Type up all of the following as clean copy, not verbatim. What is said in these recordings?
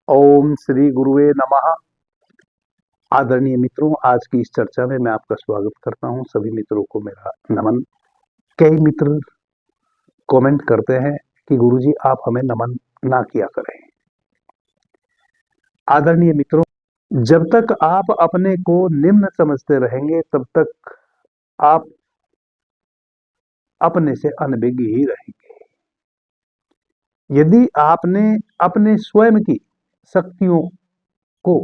ओम श्री गुरुवे नमः। आदरणीय मित्रों, आज की इस चर्चा में मैं आपका स्वागत करता हूं। सभी मित्रों को मेरा नमन। कई मित्र कमेंट करते हैं कि गुरुजी आप हमें नमन ना किया करें। आदरणीय मित्रों, जब तक आप अपने को निम्न समझते रहेंगे तब तक आप अपने से अनभिज्ञ ही रहेंगे। यदि आपने अपने स्वयं की शक्तियों को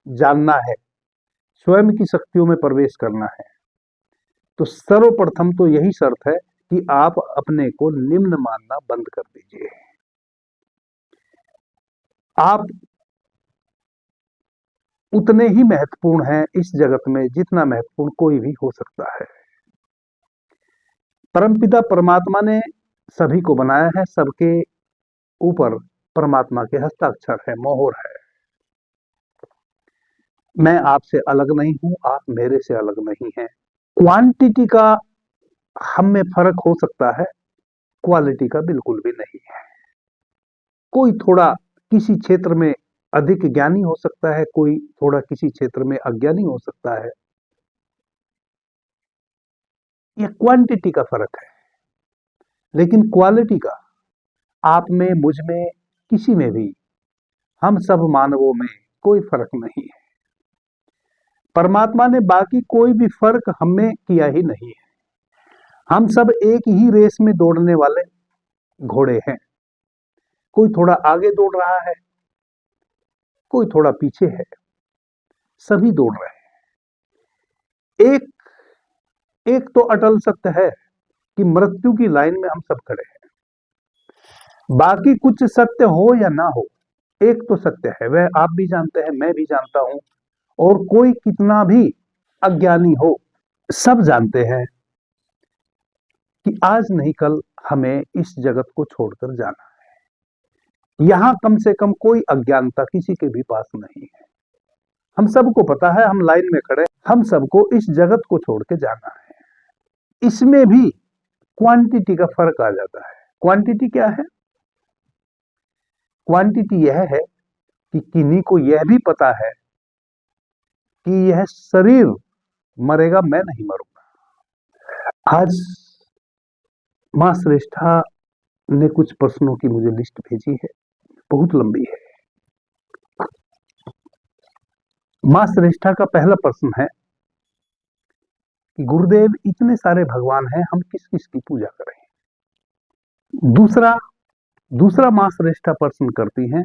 जानना है, स्वयं की शक्तियों में प्रवेश करना है, तो सर्वप्रथम तो यही शर्त है कि आप अपने को निम्न मानना बंद कर दीजिए। आप उतने ही महत्वपूर्ण हैं इस जगत में जितना महत्वपूर्ण कोई भी हो सकता है। परमपिता परमात्मा ने सभी को बनाया है, सबके ऊपर परमात्मा के हस्ताक्षर है, मोहर है। मैं आपसे अलग नहीं हूं, आप मेरे से अलग नहीं हैं। क्वांटिटी का हम में फर्क हो सकता है, क्वालिटी का बिल्कुल भी नहीं है। कोई थोड़ा किसी क्षेत्र में अधिक ज्ञानी हो सकता है, कोई थोड़ा किसी क्षेत्र में अज्ञानी हो सकता है। यह क्वांटिटी का फर्क है, लेकिन क्वालिटी का आप में, मुझ में, किसी में भी, हम सब मानवों में कोई फर्क नहीं है। परमात्मा ने बाकी कोई भी फर्क हमें किया ही नहीं है। हम सब एक ही रेस में दौड़ने वाले घोड़े हैं। कोई थोड़ा आगे दौड़ रहा है, कोई थोड़ा पीछे है, सभी दौड़ रहे हैं। एक तो अटल सत्य है कि मृत्यु की लाइन में हम सब खड़े हैं। बाकी कुछ सत्य हो या ना हो, एक तो सत्य है, वह आप भी जानते हैं, मैं भी जानता हूं, और कोई कितना भी अज्ञानी हो, सब जानते हैं कि आज नहीं कल हमें इस जगत को छोड़कर जाना है। यहां कम से कम कोई अज्ञानता किसी के भी पास नहीं है। हम सबको पता है, हम लाइन में खड़े, हम सबको इस जगत को छोड़ के जाना है। इसमें भी क्वांटिटी का फर्क आ जाता है। क्वांटिटी क्या है? क्वांटिटी यह है कि किन्हीं को यह भी पता है कि यह शरीर मरेगा, मैं नहीं मरूंगा। आज मां श्रेष्ठा ने कुछ प्रश्नों की मुझे लिस्ट भेजी है, बहुत लंबी है। मां श्रेष्ठा का पहला प्रश्न है कि गुरुदेव, इतने सारे भगवान हैं, हम किस किस की पूजा करें? दूसरा मां श्रेष्ठा प्रश्न करती हैं,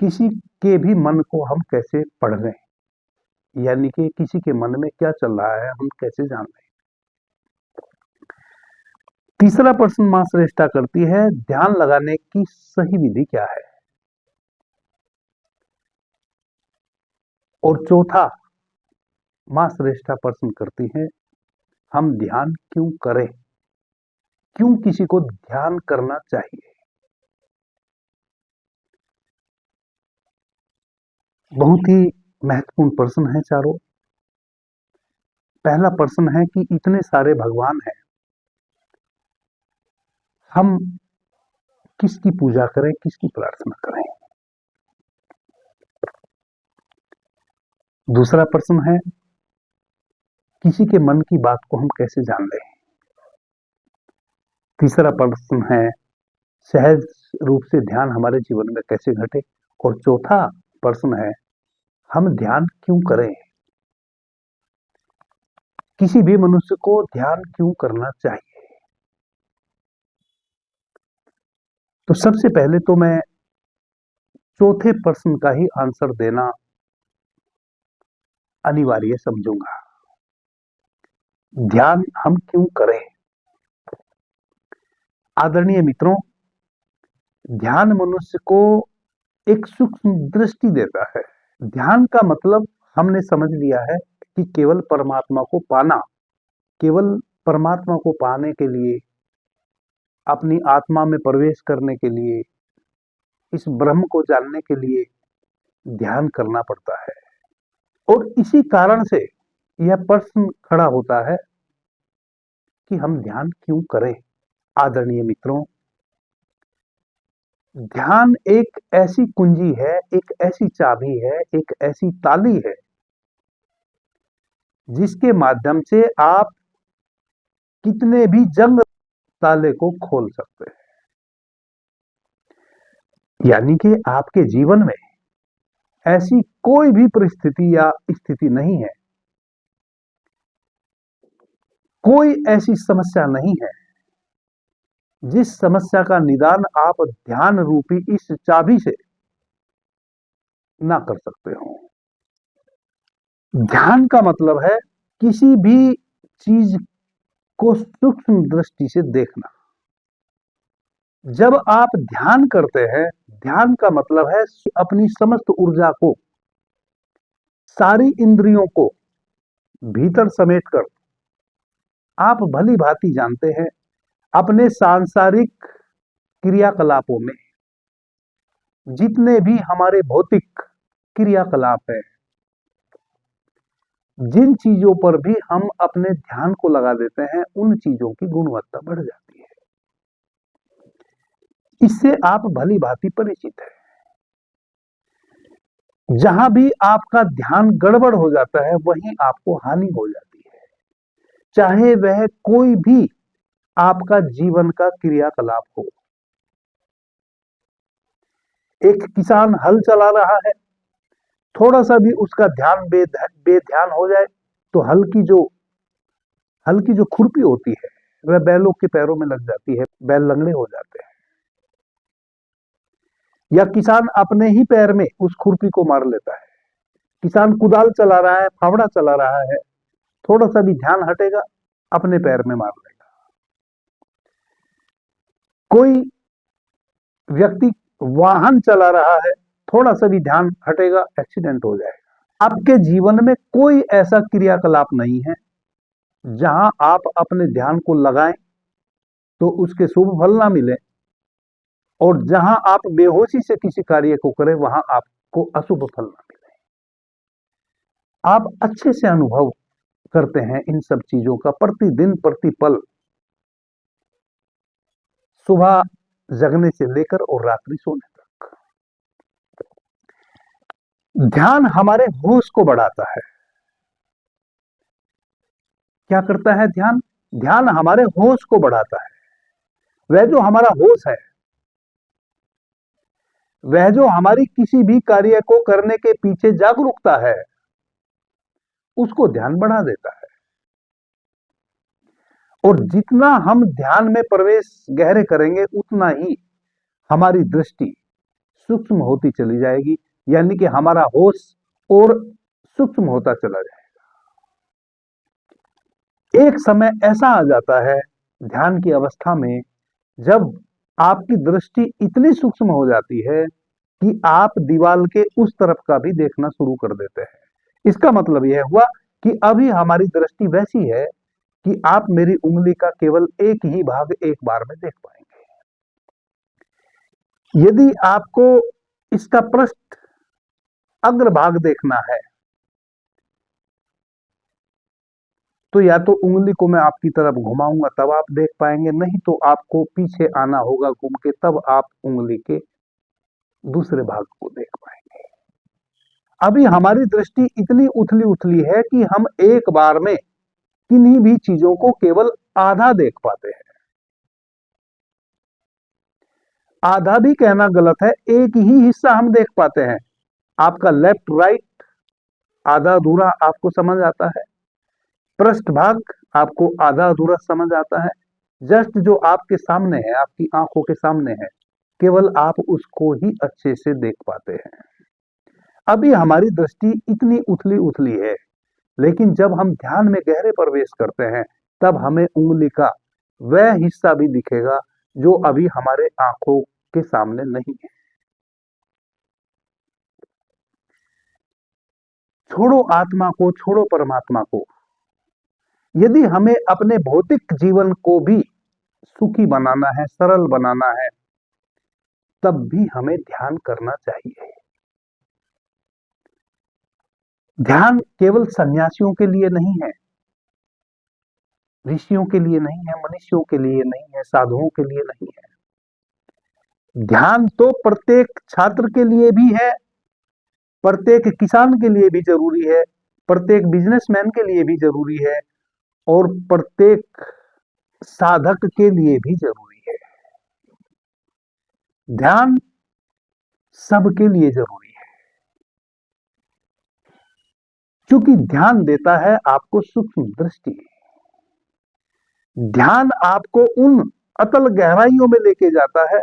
किसी के भी मन को हम कैसे पढ़ रहे हैं, यानी कि किसी के मन में क्या चल रहा है हम कैसे जान रहे हैं। तीसरा प्रश्न मां श्रेष्ठा करती है, ध्यान लगाने की सही विधि क्या है? और चौथा मां श्रेष्ठा प्रश्न करती है, हम ध्यान क्यों करें, क्यों किसी को ध्यान करना चाहिए? बहुत ही महत्वपूर्ण प्रश्न है चारों। पहला प्रश्न है कि इतने सारे भगवान हैं, हम किसकी पूजा करें, किसकी प्रार्थना करें? दूसरा प्रश्न है, किसी के मन की बात को हम कैसे जान लें? तीसरा प्रश्न है, सहज रूप से ध्यान हमारे जीवन में कैसे घटे? और चौथा प्रश्न है, हम ध्यान क्यों करें, किसी भी मनुष्य को ध्यान क्यों करना चाहिए? तो सबसे पहले तो मैं चौथे प्रश्न का ही आंसर देना अनिवार्य समझूंगा। ध्यान हम क्यों करें? आदरणीय मित्रों, ध्यान मनुष्य को एक सूक्ष्म दृष्टि देता है। ध्यान का मतलब हमने समझ लिया है कि केवल परमात्मा को पाना, केवल परमात्मा को पाने के लिए, अपनी आत्मा में प्रवेश करने के लिए, इस ब्रह्म को जानने के लिए ध्यान करना पड़ता है। और इसी कारण से यह प्रश्न खड़ा होता है कि हम ध्यान क्यों करें। आदरणीय मित्रों, ध्यान एक ऐसी कुंजी है, एक ऐसी चाबी है, एक ऐसी ताली है जिसके माध्यम से आप कितने भी जंग ताले को खोल सकते हैं। यानी कि आपके जीवन में ऐसी कोई भी परिस्थिति या स्थिति नहीं है, कोई ऐसी समस्या नहीं है जिस समस्या का निदान आप ध्यान रूपी इस चाबी से ना कर सकते हो। ध्यान का मतलब है किसी भी चीज को सूक्ष्म दृष्टि से देखना। जब आप ध्यान करते हैं, ध्यान का मतलब है अपनी समस्त ऊर्जा को, सारी इंद्रियों को भीतर समेटकर आप भली भांति जानते हैं अपने सांसारिक क्रियाकलापों में जितने भी हमारे भौतिक क्रियाकलाप है, जिन चीजों पर भी हम अपने ध्यान को लगा देते हैं, उन चीजों की गुणवत्ता बढ़ जाती है। इससे आप भली भांति परिचित है। जहां भी आपका ध्यान गड़बड़ हो जाता है, वहीं आपको हानि हो जाती है, चाहे वह कोई भी आपका जीवन का क्रियाकलाप हो। एक किसान हल चला रहा है, थोड़ा सा भी उसका ध्यान बेध्यान हो जाए तो हल की जो खुरपी होती है वह बैलों के पैरों में लग जाती है, बैल लंगड़े हो जाते हैं। या किसान अपने ही पैर में उस खुरपी को मार लेता है। किसान कुदाल चला रहा है, फावड़ा चला रहा है, थोड़ा सा भी ध्यान हटेगा, अपने पैर में मार लेगा। कोई व्यक्ति वाहन चला रहा है, थोड़ा सा भी ध्यान हटेगा, एक्सीडेंट हो जाएगा। आपके जीवन में कोई ऐसा क्रियाकलाप नहीं है जहां आप अपने ध्यान को लगाएं तो उसके शुभ फल ना मिले, और जहां आप बेहोशी से किसी कार्य को करें वहां आपको अशुभ फल ना मिले। आप अच्छे से अनुभव करते हैं इन सब चीजों का प्रतिदिन प्रतिपल, सुबह जगने से लेकर और रात्रि सोने तक। ध्यान हमारे होश को बढ़ाता है। क्या करता है ध्यान? ध्यान हमारे होश को बढ़ाता है। वह जो हमारा होश है, वह जो हमारी किसी भी कार्य को करने के पीछे जागरूकता है, उसको ध्यान बढ़ा देता है। और जितना हम ध्यान में प्रवेश गहरे करेंगे, उतना ही हमारी दृष्टि सूक्ष्म होती चली जाएगी, यानी कि हमारा होश और सूक्ष्म होता चला जाएगा। एक समय ऐसा आ जाता है ध्यान की अवस्था में, जब आपकी दृष्टि इतनी सूक्ष्म हो जाती है कि आप दीवार के उस तरफ का भी देखना शुरू कर देते हैं। इसका मतलब यह हुआ कि अभी हमारी दृष्टि वैसी है कि आप मेरी उंगली का केवल एक ही भाग एक बार में देख पाएंगे। यदि आपको इसका पृष्ठ अग्रभाग देखना है तो या तो उंगली को मैं आपकी तरफ घुमाऊंगा तब आप देख पाएंगे, नहीं तो आपको पीछे आना होगा घूम के, तब आप उंगली के दूसरे भाग को देख पाएंगे। अभी हमारी दृष्टि इतनी उथली उथली है कि हम एक बार में किन्हीं भी चीजों को केवल आधा देख पाते हैं। आधा भी कहना गलत है, एक ही हिस्सा हम देख पाते हैं। आपका लेफ्ट राइट आधा अधूरा आपको समझ आता है, पृष्ठ भाग आपको आधा अधूरा समझ आता है। जस्ट जो आपके सामने है, आपकी आंखों के सामने है, केवल आप उसको ही अच्छे से देख पाते हैं। अभी हमारी दृष्टि इतनी उथली उथली है, लेकिन जब हम ध्यान में गहरे प्रवेश करते हैं तब हमें उंगली का वह हिस्सा भी दिखेगा जो अभी हमारे आंखों के सामने नहीं है। छोड़ो आत्मा को, छोड़ो परमात्मा को। यदि हमें अपने भौतिक जीवन को भी सुखी बनाना है, सरल बनाना है, तब भी हमें ध्यान करना चाहिए। ध्यान केवल सन्यासियों के लिए नहीं है, ऋषियों के लिए नहीं है, मनुष्यों के लिए नहीं है, साधुओं के लिए नहीं है। ध्यान तो प्रत्येक छात्र के लिए भी है, प्रत्येक किसान के लिए भी जरूरी है, प्रत्येक बिजनेसमैन के लिए भी जरूरी है और प्रत्येक साधक के लिए भी जरूरी है। ध्यान सबके लिए जरूरी है, क्योंकि ध्यान देता है आपको सूक्ष्म दृष्टि। ध्यान आपको उन अतल गहराइयों में लेके जाता है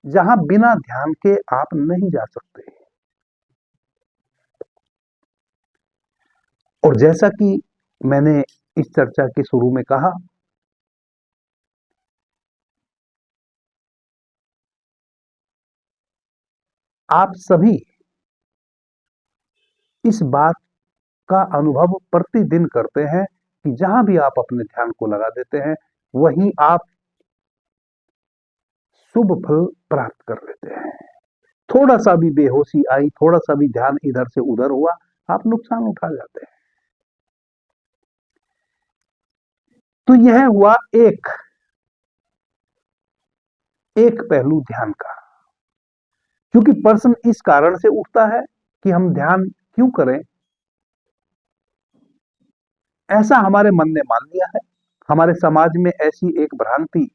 जहां बिना ध्यान के आप नहीं जा सकते। और जैसा कि मैंने इस चर्चा के शुरू में कहा, आप सभी इस बात का अनुभव प्रतिदिन करते हैं कि जहां भी आप अपने ध्यान को लगा देते हैं वहीं आप शुभ फल प्राप्त कर लेते हैं। थोड़ा सा भी बेहोशी आई, थोड़ा सा भी ध्यान इधर से उधर हुआ, आप नुकसान उठा जाते हैं। तो यह हुआ एक पहलू ध्यान का। क्योंकि प्रश्न इस कारण से उठता है कि हम ध्यान क्यों करें, ऐसा हमारे मन ने मान लिया है। हमारे समाज में ऐसी एक भ्रांति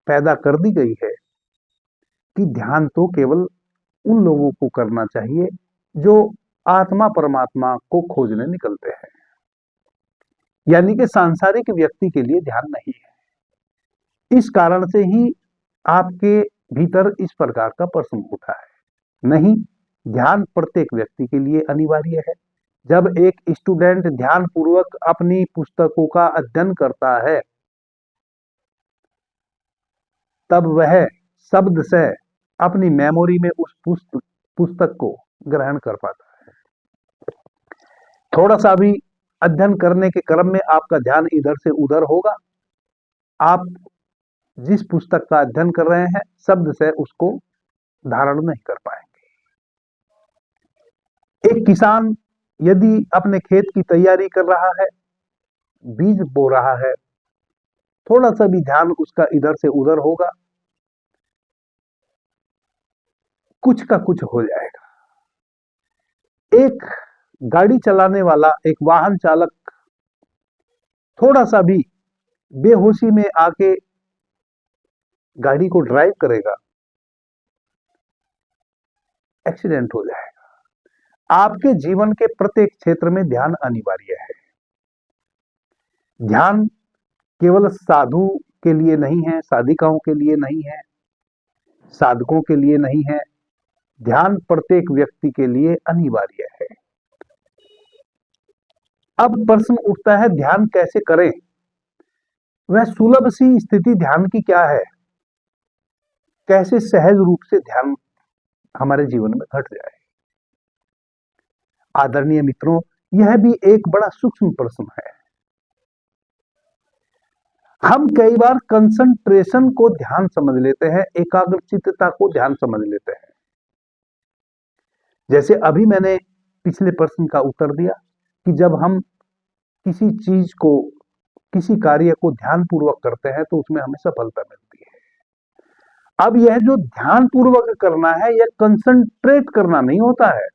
पैदा कर दी गई है कि ध्यान तो केवल उन लोगों को करना चाहिए जो आत्मा परमात्मा को खोजने निकलते हैं, यानी कि सांसारिक व्यक्ति के लिए ध्यान नहीं है। इस कारण से ही आपके भीतर इस प्रकार का प्रश्न उठा है। नहीं, ध्यान प्रत्येक व्यक्ति के लिए अनिवार्य है। जब एक स्टूडेंट ध्यान पूर्वक अपनी पुस्तकों का अध्ययन करता है तब वह शब्द से अपनी मेमोरी में उस पुस्तक को ग्रहण कर पाता है। थोड़ा सा भी अध्ययन करने के क्रम में आपका ध्यान इधर से उधर होगा, आप जिस पुस्तक का अध्ययन कर रहे हैं शब्द से उसको धारण नहीं कर पाएंगे। एक किसान यदि अपने खेत की तैयारी कर रहा है, बीज बो रहा है, थोड़ा सा भी ध्यान उसका इधर से उधर होगा, कुछ का कुछ हो जाएगा। एक गाड़ी चलाने वाला, एक वाहन चालक थोड़ा सा भी बेहोशी में आके गाड़ी को ड्राइव करेगा, एक्सीडेंट हो जाएगा। आपके जीवन के प्रत्येक क्षेत्र में ध्यान अनिवार्य है। ध्यान केवल साधु के लिए नहीं है, साधिकाओं के लिए नहीं है, साधकों के लिए नहीं है। ध्यान प्रत्येक व्यक्ति के लिए अनिवार्य है। अब प्रश्न उठता है ध्यान कैसे करें? वह सुलभ सी स्थिति ध्यान की क्या है? कैसे सहज रूप से ध्यान हमारे जीवन में घट जाए? आदरणीय मित्रों, यह भी एक बड़ा सूक्ष्म प्रश्न है। हम कई बार कंसंट्रेशन को ध्यान समझ लेते हैं, एकाग्रचित्तता को ध्यान समझ लेते हैं। जैसे अभी मैंने पिछले प्रश्न का उत्तर दिया कि जब हम किसी चीज को, किसी कार्य को ध्यान पूर्वक करते हैं तो उसमें हमें सफलता मिलती है। अब यह जो ध्यान पूर्वक करना है, यह कंसंट्रेट करना नहीं होता है।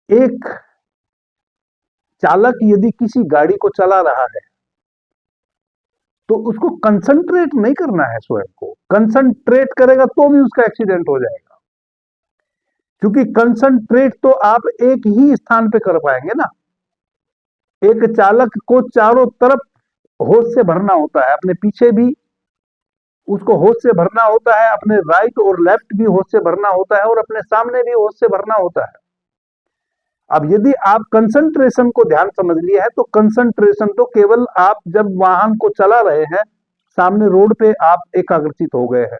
एक चालक यदि किसी गाड़ी को चला रहा है तो उसको कंसंट्रेट नहीं करना है, स्वयं को कंसंट्रेट करेगा तो भी उसका एक्सीडेंट हो जाएगा। क्योंकि कंसंट्रेट तो आप एक ही स्थान पे कर पाएंगे ना। एक चालक को चारों तरफ होश से भरना होता है, अपने पीछे भी उसको होश से भरना होता है, अपने राइट और लेफ्ट भी होश से भरना होता है और अपने सामने भी होश से भरना होता है। अब यदि आप कंसंट्रेशन को ध्यान समझ लिया है तो कंसंट्रेशन तो केवल आप जब वाहन को चला रहे हैं, सामने रोड पे आप एकाग्रचित हो गए हैं,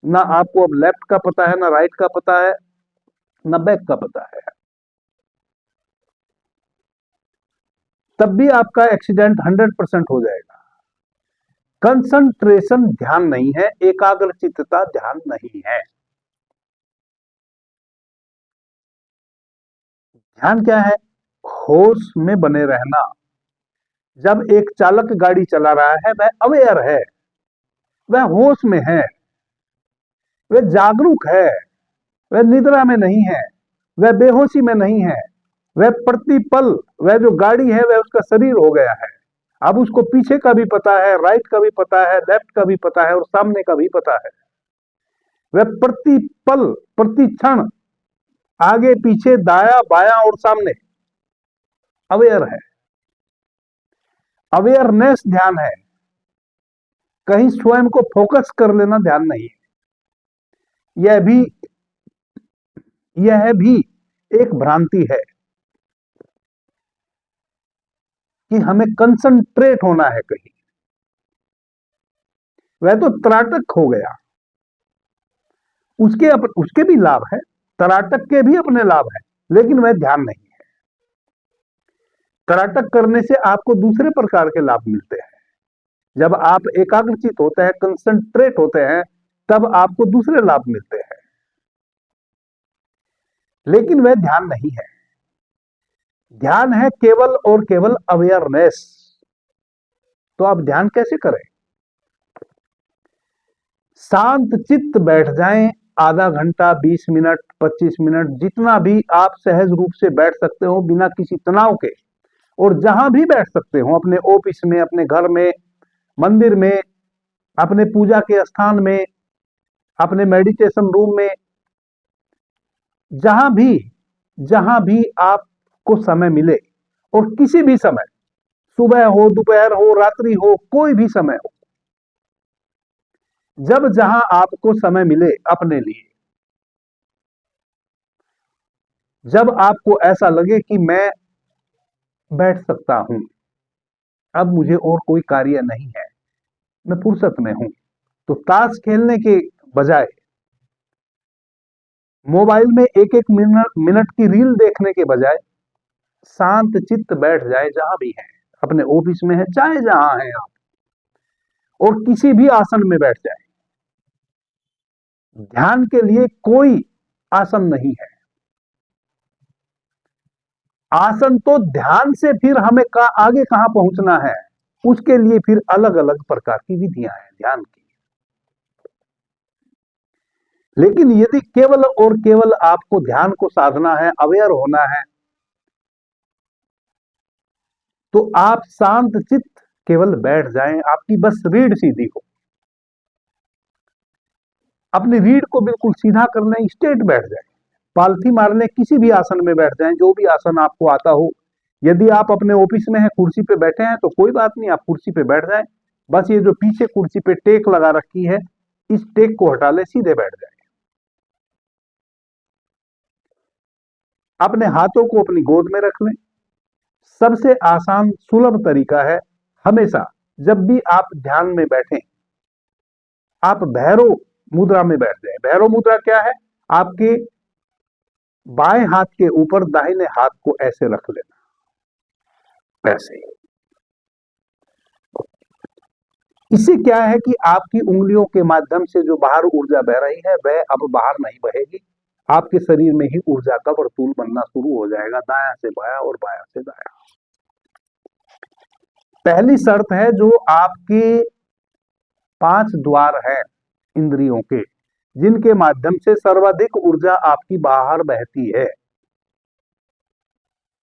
ना आपको अब लेफ्ट का पता है, ना राइट का पता है, ना बैक का पता है, तब भी आपका एक्सीडेंट 100% हो जाएगा। कंसंट्रेशन ध्यान नहीं है, एकाग्रचित्तता ध्यान नहीं है। ध्यान क्या है? होश में बने रहना, जब एक चालक गाड़ी चला रहा है वह अवेयर है, वह होश में है, वह जागरूक है, वह निद्रा में नहीं है, वह बेहोशी में नहीं है, वह प्रतिपल, वह जो गाड़ी है वह उसका शरीर हो गया है। अब उसको पीछे का भी पता है, राइट का भी पता है, लेफ्ट का भी पता है और सामने का भी पता है। वह प्रतिपल, प्रतिक्षण आगे पीछे दाया बाया और सामने अवेयर है। अवेयरनेस ध्यान है, कहीं स्वयं को फोकस कर लेना ध्यान नहीं है। यह भी एक भ्रांति है कि हमें कंसंट्रेट होना है कहीं। वह तो त्राटक हो गया, उसके भी लाभ है, तराटक के भी अपने लाभ है, लेकिन वह ध्यान नहीं है। तराटक करने से आपको दूसरे प्रकार के लाभ मिलते हैं। जब आप एकाग्रचित होते हैं, कंसंट्रेट होते हैं, तब आपको दूसरे लाभ मिलते हैं, लेकिन वह ध्यान नहीं है। ध्यान है केवल और केवल अवेयरनेस। तो आप ध्यान कैसे करें? शांत चित्त बैठ जाएं, आधा घंटा, 20 मिनट, 25 मिनट, जितना भी आप सहज रूप से बैठ सकते हो बिना किसी तनाव के, और जहां भी बैठ सकते हो, अपने ऑफिस में, अपने घर में, मंदिर में, अपने पूजा के स्थान में, अपने मेडिटेशन रूम में, जहां भी आपको समय मिले, और किसी भी समय, सुबह हो, दोपहर हो, रात्रि हो, कोई भी समय हो, जब जहां आपको समय मिले अपने लिए, जब आपको ऐसा लगे कि मैं बैठ सकता हूं, अब मुझे और कोई कार्य नहीं है, मैं फुर्सत में हूं, तो ताश खेलने के बजाय, मोबाइल में एक एक मिनट की रील देखने के बजाय, शांत चित्त बैठ जाए, जहां भी है, अपने ऑफिस में है, चाहे जहां है आप, और किसी भी आसन में बैठ जाए। ध्यान के लिए कोई आसन नहीं है। आसन तो ध्यान से फिर हमें आगे कहां पहुंचना है, उसके लिए फिर अलग अलग प्रकार की विधियां हैं ध्यान की। लेकिन यदि केवल और केवल आपको ध्यान को साधना है, अवेयर होना है, तो आप शांत चित्त केवल बैठ जाएं, आपकी बस रीढ़ सीधी हो, अपनी रीढ़ को बिल्कुल सीधा करने, स्ट्रेट बैठ जाए, पालथी मारने किसी भी आसन में बैठ जाएं, जो भी आसन आपको आता हो। यदि आप अपने ऑफिस में हैं, कुर्सी पे बैठे हैं, तो कोई बात नहीं, आप कुर्सी पे बैठ जाएं। बस ये जो पीछे कुर्सी पे टेक लगा रखी है, इस टेक को हटा ले, सीधे बैठ जाए। अपने हाथों को अपनी गोद में रख लें। सबसे आसान सुलभ तरीका है, हमेशा जब भी आप ध्यान में बैठें, आप भैरव मुद्रा में बैठ जाएं। भैरव मुद्रा क्या है? आपके बाएं हाथ के ऊपर दाहिने हाथ को ऐसे रख लेना, ऐसे। इससे क्या है कि आपकी उंगलियों के माध्यम से जो बाहर ऊर्जा बह रही है, वह अब बाहर नहीं बहेगी, आपके शरीर में ही ऊर्जा का वर्तुल बनना शुरू हो जाएगा, दाया से बाया और बाया से दाया। पहली शर्त है, जो आपके 5 द्वार हैं इंद्रियों के, जिनके माध्यम से सर्वाधिक ऊर्जा आपकी बाहर बहती है,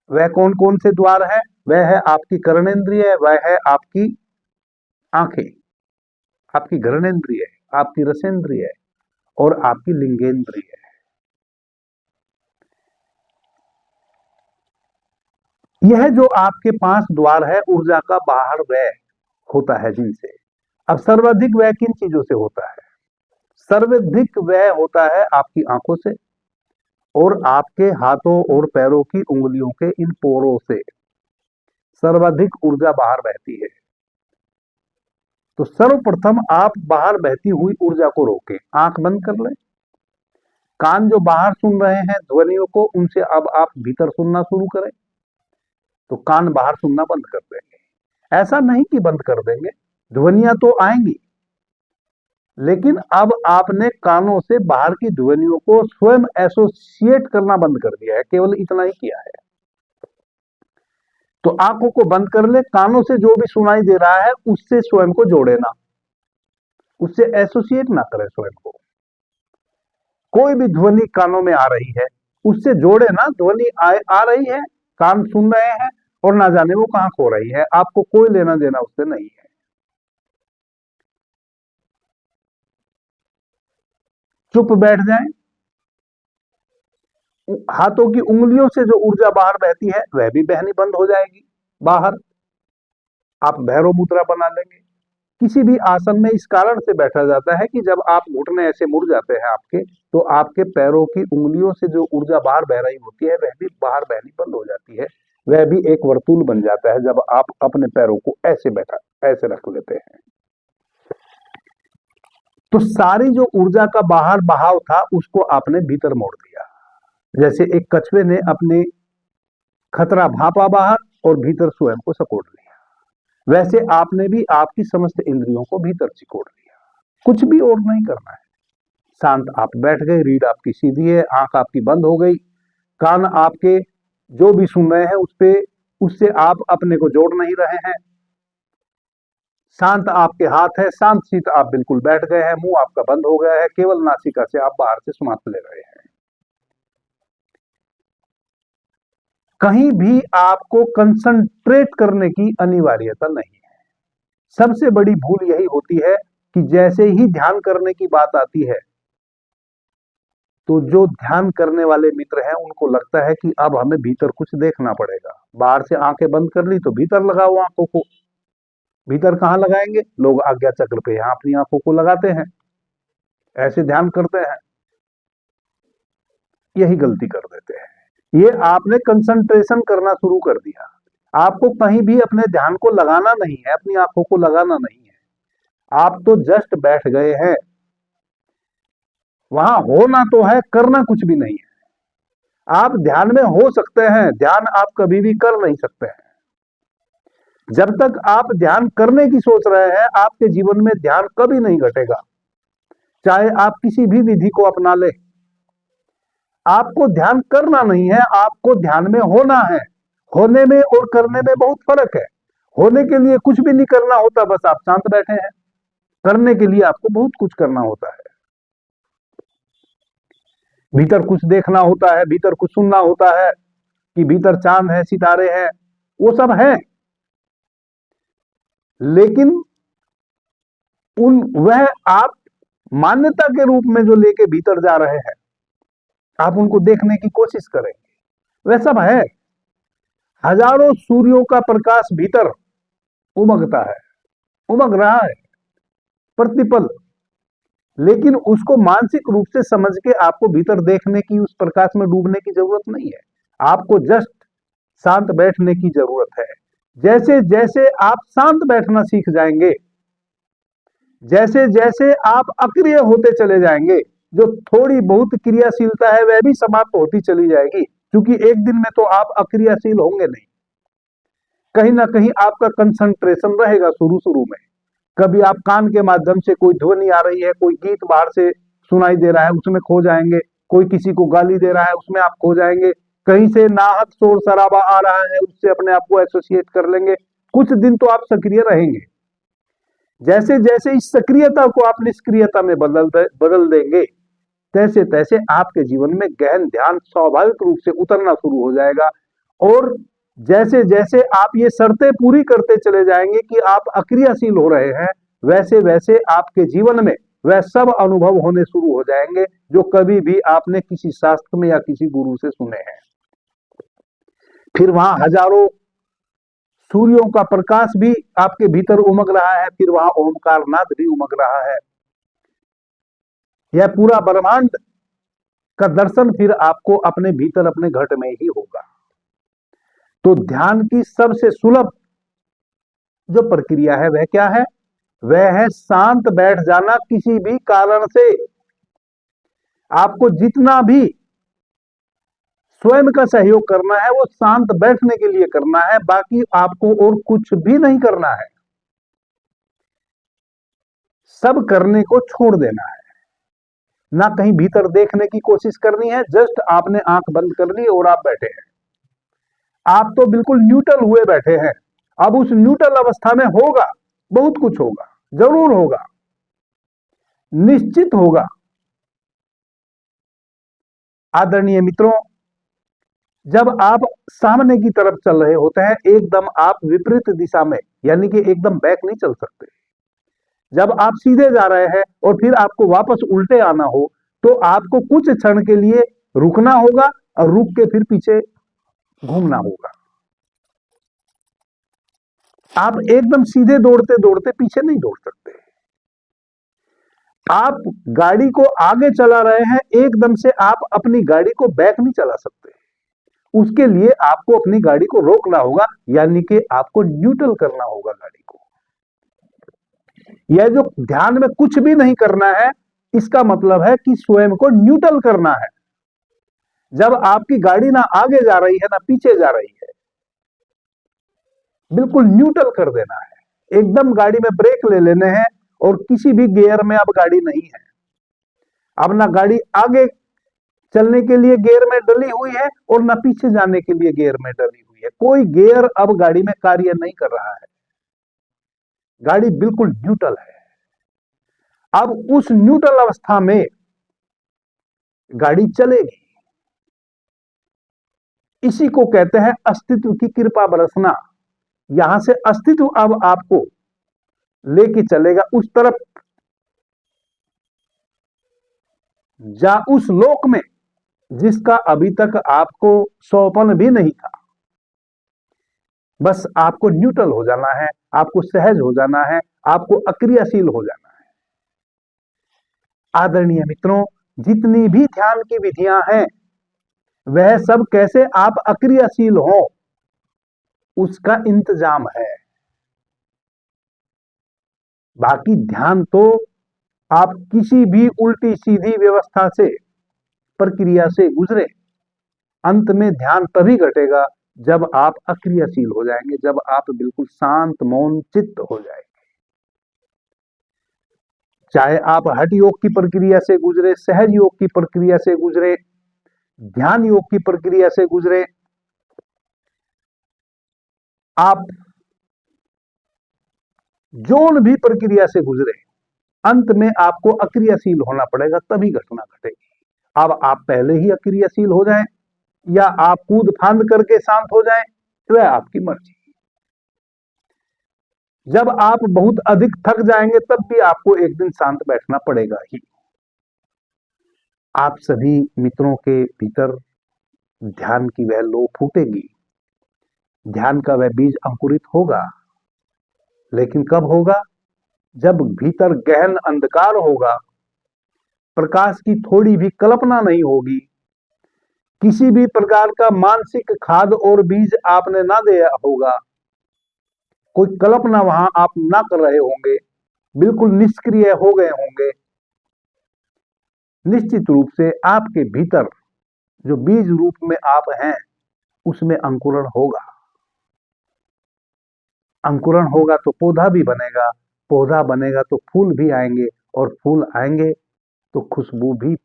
वह कौन कौन से द्वार है? वह है आपकी कर्णेंद्रिय, वह है आपकी आंखें, आपकी घ्राणेंद्रिय, आपकी रसेंद्रिय और आपकी लिंगेंद्रिय। यह जो आपके 5 द्वार है, ऊर्जा का बाहर व्यय होता है जिनसे। अब सर्वाधिक व्यय किन चीजों से होता है? सर्वाधिक व्यय होता है आपकी आंखों से और आपके हाथों और पैरों की उंगलियों के इन पोरों से सर्वाधिक ऊर्जा बाहर बहती है। तो सर्वप्रथम आप बाहर बहती हुई ऊर्जा को रोकें, आंख बंद कर लें। कान जो बाहर सुन रहे हैं ध्वनियों को, उनसे अब आप भीतर सुनना शुरू करें। तो कान बाहर सुनना बंद कर देंगे। ऐसा नहीं कि बंद कर देंगे, ध्वनियां तो आएंगी, लेकिन अब आपने कानों से बाहर की ध्वनियों को स्वयं एसोसिएट करना बंद कर दिया है, केवल इतना ही किया है। तो आंखों को बंद कर ले, कानों से जो भी सुनाई दे रहा है उससे स्वयं को जोड़े ना, उससे एसोसिएट ना करे स्वयं को। कोई भी ध्वनि कानों में आ रही है उससे जोड़े ना, ध्वनि आ रही है, कान सुन रहे हैं और ना जाने वो कहां खो रही है, आपको कोई लेना देना उससे नहीं है। चुप बैठ जाएं, हाथों की उंगलियों से जो ऊर्जा बाहर बहती है वह भी बहनी बंद हो जाएगी बाहर। आप भैरव मुद्रा बना लेंगे। किसी भी आसन में इस कारण से बैठा जाता है कि जब आप घुटने ऐसे मुड़ जाते हैं आपके, तो आपके पैरों की उंगलियों से जो ऊर्जा बाहर बह रही होती है वह भी बाहर बहनी बंद हो जाती है, वह भी एक वर्तुल बन जाता है जब आप अपने पैरों को ऐसे रख लेते हैं। तो सारी जो ऊर्जा का बाहर बहाव था उसको आपने भीतर मोड़ दिया। जैसे एक कछुए ने अपने खतरा भापा बाहर और भीतर स्वयं को सकोड़ लिया, वैसे आपने भी आपकी समस्त इंद्रियों को भीतर सिकोड़ लिया। कुछ भी और नहीं करना है। शांत आप बैठ गए, रीढ़ आपकी सीधी है, आंख आपकी बंद हो गई, कान आपके जो भी सुन रहे हैं उससे आप अपने को जोड़ नहीं रहे हैं। शांत आपके हाथ है, शांत शीत आप बिल्कुल बैठ गए हैं, मुंह आपका बंद हो गया है, केवल नासिका से आप बाहर से श्वास ले रहे हैं। कहीं भी आपको कंसंट्रेट करने की अनिवार्यता नहीं है। सबसे बड़ी भूल यही होती है कि जैसे ही ध्यान करने की बात आती है तो जो ध्यान करने वाले मित्र हैं उनको लगता है कि अब हमें भीतर कुछ देखना पड़ेगा। बाहर से आंखें बंद कर ली तो भीतर लगाओ आंखों को। भीतर कहां लगाएंगे? लोग आज्ञा चक्र पे यहां अपनी आंखों को लगाते हैं, ऐसे ध्यान करते हैं, यही गलती कर देते हैं। ये आपने कंसंट्रेशन करना शुरू कर दिया। आपको कहीं भी अपने ध्यान को लगाना नहीं है, अपनी आंखों को लगाना नहीं है, आप तो जस्ट बैठ गए हैं। वहां होना तो है, करना कुछ भी नहीं है। आप ध्यान में हो सकते हैं, ध्यान आप कभी भी कर नहीं सकते हैं। जब तक आप ध्यान करने की सोच रहे हैं आपके जीवन में ध्यान कभी नहीं घटेगा, चाहे आप किसी भी विधि को अपना ले। आपको ध्यान करना नहीं है, आपको ध्यान में होना है। होने में और करने में बहुत फर्क है। होने के लिए कुछ भी नहीं करना होता, बस आप शांत बैठे हैं। करने के लिए आपको बहुत कुछ करना होता है, भीतर कुछ देखना होता है, भीतर कुछ सुनना होता है कि भीतर चांद है, सितारे हैं, वो सब है। लेकिन वह आप मान्यता के रूप में जो लेके भीतर जा रहे हैं, आप उनको देखने की कोशिश करेंगे, वह सब है। हजारों सूर्यों का प्रकाश भीतर उमगता है, उमग रहा है प्रतिपल, लेकिन उसको मानसिक रूप से समझ के आपको भीतर देखने की, उस प्रकाश में डूबने की जरूरत नहीं है। आपको जस्ट शांत बैठने की जरूरत है। जैसे जैसे आप शांत बैठना सीख जाएंगे, जैसे जैसे आप अक्रिय होते चले जाएंगे, जो थोड़ी बहुत क्रियाशीलता है वह भी समाप्त होती चली जाएगी, क्योंकि एक दिन में तो आप अक्रियाशील होंगे नहीं। कहीं ना कहीं आपका कंसंट्रेशन रहेगा शुरू शुरू में। कभी आप कान के माध्यम से कोई ध्वनि आ रही है, कोई गीत बाहर से सुनाई दे रहा है, उसमें खो जाएंगे। कोई किसी को गाली दे रहा है, उसमें आप खो जाएंगे। कहीं से नाहक शोर शराबा आ रहा है, उससे अपने आप को एसोसिएट कर लेंगे। कुछ दिन तो आप सक्रिय रहेंगे। जैसे जैसे इस सक्रियता को आप निष्क्रियता में बदल देंगे, तैसे तैसे आपके जीवन में गहन ध्यान स्वाभाविक रूप से उतरना शुरू हो जाएगा। और जैसे जैसे आप ये शर्तें पूरी करते चले जाएंगे कि आप अक्रियाशील हो रहे हैं, वैसे वैसे आपके जीवन में वह सब अनुभव होने शुरू हो जाएंगे जो कभी भी आपने किसी शास्त्र में या किसी गुरु से सुने हैं। फिर वहां हजारों सूर्यों का प्रकाश भी आपके भीतर उमग रहा है, फिर वहां ओमकार नाद भी उमग रहा है। यह पूरा ब्रह्मांड का दर्शन फिर आपको अपने भीतर, अपने घट में ही होगा। तो ध्यान की सबसे सुलभ जो प्रक्रिया है वह क्या है? वह है शांत बैठ जाना। किसी भी कारण से आपको जितना भी स्वयं का सहयोग करना है वो शांत बैठने के लिए करना है, बाकी आपको और कुछ भी नहीं करना है। सब करने को छोड़ देना है, ना कहीं भीतर देखने की कोशिश करनी है। जस्ट आपने आंख बंद कर ली और आप बैठे हैं। आप तो बिल्कुल न्यूट्रल हुए बैठे हैं। अब उस न्यूट्रल अवस्था में होगा, बहुत कुछ होगा, जरूर होगा, निश्चित होगा। आदरणीय मित्रों, जब आप सामने की तरफ चल रहे होते हैं, एकदम आप विपरीत दिशा में, यानी कि एकदम बैक नहीं चल सकते। जब आप सीधे जा रहे हैं और फिर आपको वापस उल्टे आना हो, तो आपको कुछ क्षण के लिए रुकना होगा और रुक के फिर पीछे घूमना होगा। आप एकदम सीधे दौड़ते दौड़ते पीछे नहीं दौड़ सकते। आप गाड़ी को आगे चला रहे हैं, एकदम से आप अपनी गाड़ी को बैक नहीं चला सकते। उसके लिए आपको अपनी गाड़ी को रोकना होगा, यानी कि आपको न्यूट्रल करना होगा गाड़ी को। यह जो ध्यान में कुछ भी नहीं करना है, इसका मतलब है कि स्वयं को न्यूट्रल करना है। जब आपकी गाड़ी ना आगे जा रही है ना पीछे जा रही है, बिल्कुल न्यूट्रल कर देना है। एकदम गाड़ी में ब्रेक ले लेने हैं और किसी भी गियर में अब गाड़ी नहीं है। अब ना गाड़ी आगे चलने के लिए गियर में डली हुई है और ना पीछे जाने के लिए गियर में डली हुई है। कोई गियर अब गाड़ी में कार्य नहीं कर रहा है। गाड़ी बिल्कुल न्यूट्रल है। अब उस न्यूट्रल अवस्था में गाड़ी चलेगी। इसी को कहते हैं अस्तित्व की कृपा बरसना। यहां से अस्तित्व अब आपको लेके चलेगा उस तरफ, जा उस लोक में जिसका अभी तक आपको सौपन भी नहीं था। बस आपको न्यूट्रल हो जाना है, आपको सहज हो जाना है, आपको अक्रियाशील हो जाना है। आदरणीय मित्रों, जितनी भी ध्यान की विधियां हैं, वह सब कैसे आप अक्रियाशील हो, उसका इंतजाम है। बाकी ध्यान तो आप किसी भी उल्टी सीधी व्यवस्था से, प्रक्रिया से गुजरे, अंत में ध्यान तभी घटेगा जब आप अक्रियाशील हो जाएंगे, जब आप बिल्कुल शांत मौन चित्त हो जाएंगे। चाहे आप हठ योग की प्रक्रिया से गुजरे, सहज योग की प्रक्रिया से गुजरे, ध्यान योग की प्रक्रिया से गुजरे, आप जोन भी प्रक्रिया से गुजरे, अंत में आपको अक्रियाशील होना पड़ेगा, तभी घटना घटेगी। अब आप पहले ही अक्रियाशील हो जाएं या आप कूद फांद करके शांत हो जाएं, वह आपकी मर्जी। जब आप बहुत अधिक थक जाएंगे तब भी आपको एक दिन शांत बैठना पड़ेगा ही। आप सभी मित्रों के भीतर ध्यान की वह लो फूटेगी, ध्यान का वह बीज अंकुरित होगा। लेकिन कब होगा? जब भीतर गहन अंधकार होगा, प्रकाश की थोड़ी भी कल्पना नहीं होगी, किसी भी प्रकार का मानसिक खाद और बीज आपने ना दिया होगा, कोई कल्पना वहां आप ना कर रहे होंगे, बिल्कुल निष्क्रिय हो गए होंगे, निश्चित रूप से आपके भीतर जो बीज रूप में आप हैं, उसमें अंकुरण होगा। अंकुरण होगा तो पौधा भी बनेगा, पौधा बनेगा तो फूल भी आएंगे, और फूल आएंगे तो खुशबू भी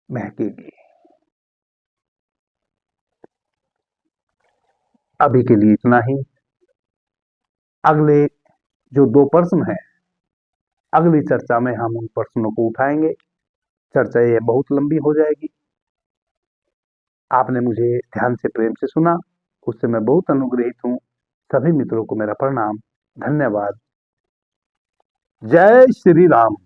महकेगी। अभी के लिए इतना ही। अगले जो 2 प्रश्न हैं, अगली चर्चा में हम उन प्रश्नों को उठाएंगे। चर्चा ये बहुत लंबी हो जाएगी। आपने मुझे ध्यान से प्रेम से सुना, उससे मैं बहुत अनुग्रहित हूं। सभी मित्रों को मेरा प्रणाम, धन्यवाद। जय श्री राम।